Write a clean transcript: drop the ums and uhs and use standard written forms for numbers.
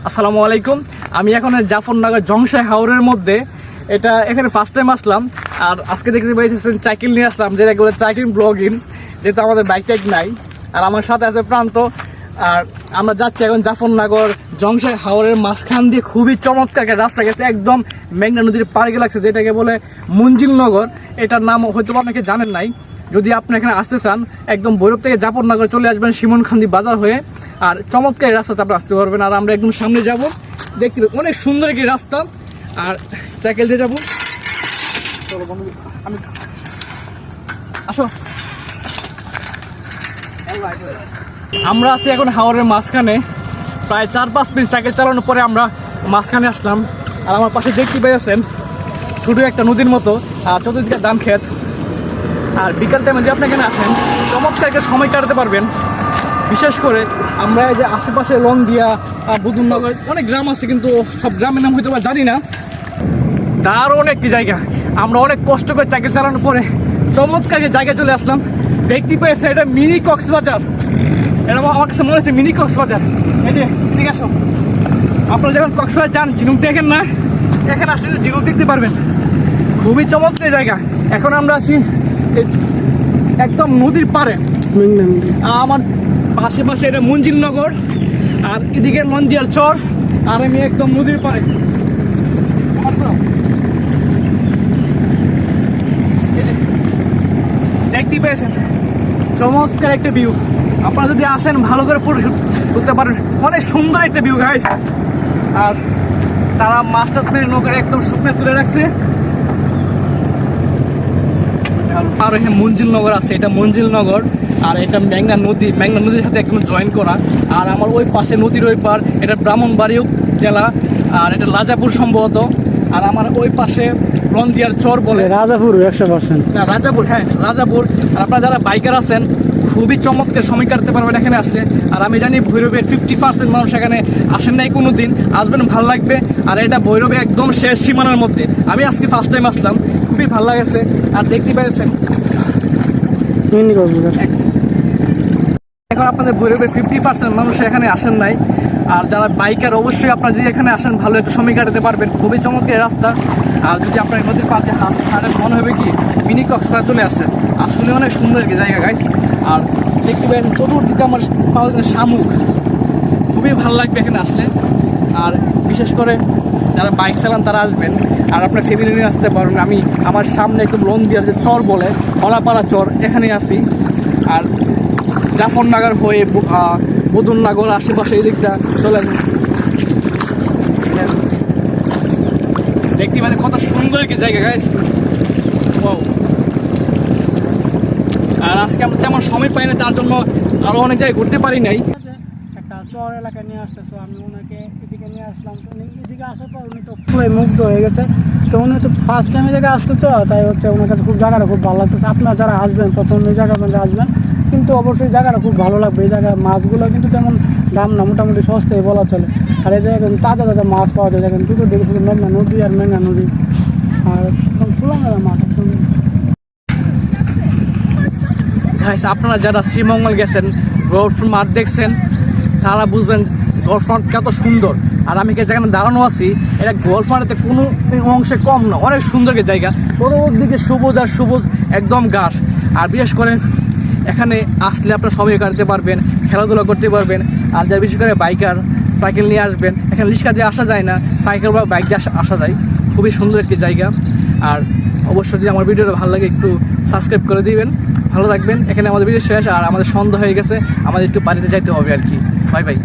আসসালামু আলাইকুম। আমি এখন জাফরনগর জংশাই হাওরের মধ্যে, এটা এখানে ফার্স্ট টাইম আসলাম। আর আজকে দেখতে পেয়েছেন সাইকেল নিয়ে আসলাম, যেটা বলে সাইকেল ব্লগিং, যেহেতু আমাদের বাইক টাইক নাই। আর আমার সাথে আছে প্রান্ত। আর আমরা যাচ্ছি এখন জাফরনগর জংশাই হাওরের মাঝখান দিয়ে। খুবই চমৎকার একটা রাস্তা গেছে, একদম মেঘনা নদীর পাড়ে লাগছে, যেটাকে বলে মঞ্জিলনগর। এটার নাম হয়তো অনেকে জানেন নাই। যদি আপনি এখানে আসতে চান, একদম ভৈরব থেকে জাফরনগর চলে আসবেন শিমনখান্দি বাজার হয়ে। আর চমৎকার এই রাস্তাতে আপনি আসতে পারবেন। আর আমরা একদম সামনে যাব, দেখতে অনেক সুন্দর একটি রাস্তা। আর সাইকেল দিয়ে যাবো। চলো বন্ধু, আমি আসো। আমরা আছি এখন হাওরের মাঝখানে। প্রায় 4-5 মিনিট সাইকেল চালানোর পরে আমরা মাঝখানে আসলাম। আর আমার পাশে দেখতে পেয়েছেন ছোটো একটা নদীর মতো, আর চতুর্দিকে ধান ক্ষেত। আর বিকাল টাইমে যদি আপনি এখানে আসেন, চমৎকার একটা সময় কাটাতে পারবেন। বিশেষ করে আমরা এই যে আশেপাশে লংদিয়া, বুদুননগর, অনেক গ্রাম আছে, কিন্তু সব গ্রামের নাম হয়তো বা জানি না। দারুণ একটি জায়গা। আমরা অনেক কষ্ট করে সাইকেল চালানোর পরে চমৎকার একটা জায়গায় চলে আসলাম। দেখতে পেয়েছে এটা মিনি কক্সবাজার। এটা আমার কাছে মনে হচ্ছে মিনি কক্সবাজার। এই যে ঠিক আছে, আপনারা যখন কক্সবাজার যান, ঝিনুক দেখেন না, এখানে আসলে ঝিনুক দেখতে পারবেন। খুবই চমৎকার জায়গা। এখন আমরা আছি একদম নদীর পাড়ে। আমার পাশে পাশে এটা মঞ্জিলনগর, আর এদিকে মন্দিয়ার চর, আর আমি একদম নদীর পাড়ে। দেখতে পেয়েছেন চমৎকার একটা ভিউ। আপনারা যদি আসেন, ভালো করে ফটোশুট করতে পারেন। অনেক সুন্দর একটা ভিউ গাইস। আর তারা মাস্টার্স মেরে নৌকার একদম শুকনো তুলে রাখছে। আর এখানে মঞ্জিলনগর আছে, এটা মঞ্জিলনগর। আর এটা মেঘনা নদীর সাথে একদম জয়েন করা। আর আমার ওই পাশে নদীর ওই পার, এটা ব্রাহ্মণবাড়ি জেলা, আর এটা রাজাপুর সম্ভবত। আর আমার ওই পাশে রন্দিয়ার চর বলে, রাজাপুর 100%। না রাজাপুর, হ্যাঁ রাজাপুর। আর আপনারা যারা বাইকার আছেন, খুবই চমৎকার সময় কাটতে পারবেন এখানে আসলে। আর আমি জানি ভৈরবের 50% মানুষ এখানে আসেন নাই কোনো দিন, আসবেন, ভালো লাগবে। আর এটা ভৈরবে একদম শেষ সীমানার মধ্যে। আমি আজকে ফার্স্ট টাইম আসলাম, খুবই ভালো লাগেছে। আর দেখতে পেয়েছেন এখন আপনাদের ভৈরবের 50% মানুষ এখানে আসেন নাই। আর যারা বাইকার, অবশ্যই আপনারা যদি এখানে আসেন, ভালো একটা সময় কাটাতে পারবেন। খুবই চমৎকার রাস্তা। আর যদি আপনার নদীর পাড়ে হাঁটেন, মনে হবে কি মিনি কক্সবাজার চলে আসছে। আসলে অনেক সুন্দর একটি জায়গা গাইস। আর দেখতে পাচ্ছেন চতুর্দিকে আমার পাওয়া যায় শামুক। খুবই ভালো লাগবে এখানে আসলে। আর বিশেষ করে যারা বাইক চালান তারা আসবেন, আর আপনার ফ্যামিলি নিয়ে আসতে পারবেন। আমি আমার সামনে একটু লন্দিয়ার যে চর বলে, হলাপাড়া চর, এখানে আছি। আর জাফরনগর হয়ে বুদুননগর আশেপাশে এই দিকটা চলেন। দেখতে পাচ্ছেন কত সুন্দর একটি জায়গা গাইস। আর আজকে আমরা তেমন সময় পাই না, তার জন্য আরো অনেক জায়গায় ঘুরতে পারি নাই। একটা চর এলাকায় নিয়ে আসতেছে, আমি ওনাকে এদিকে নিয়ে আসলাম। তো এদিকে আসার পর উনি তো খুবই মুগ্ধ হয়ে গেছে। তো উনি হচ্ছে ফার্স্ট টাইম এই জায়গায় আসতে, তো তাই হচ্ছে ওনার কাছে খুব জায়গাটা খুব ভালো লাগতেছে। আপনারা যারা আসবেন, প্রথম এই জায়গার মধ্যে আসবেন, কিন্তু অবশ্যই জায়গাটা খুব ভালো লাগবে। এই জায়গায় মাছগুলো কিন্তু তেমন দাম না, মোটামুটি সস্তায় বলা চলে। আর এই জায়গায় তাজা তাজা মাছ পাওয়া যায়। দেখেন দুটো দিকে শুধু মেঘনা নদী আর মেঘনা নদী, আর একদম খোলামেলা মাছ। আপনারা যারা শ্রীমঙ্গল গেছেন, গৌরফ্রন্ট মাঠ দেখছেন, তারা বুঝবেন গৌরফ্রন্ট কত সুন্দর। আর আমি যেখানে দাঁড়ানো আছি, এটা গৌরফ্রন্টের কোনো অংশে কম না, অনেক সুন্দর জায়গা। পরবর্তীকে সবুজ আর সবুজ একদম ঘাস। আর বিশেষ করে এখানে আসলে আপনার সময় কাটাতে পারবেন, খেলাধুলা করতে পারবেন। আর যারা বিশেষ করে বাইকার, সাইকেল নিয়ে আসবেন। এখানে রিক্সা দিয়ে আসা যায় না, সাইকেল বা বাইক দিয়ে আসা যায়। খুবই সুন্দর একটি জায়গা। আর অবশ্যই যদি আমার ভিডিওটা ভালো লাগে, একটু সাবস্ক্রাইব করে দিবেন। ভালো থাকবেন। এখানে আমাদের ভিডিও শেষ, আর আমাদের সন্ধ্যা হয়ে গেছে, আমাদের একটু বাড়িতে যাইতে হবে আর কি। Bye bye.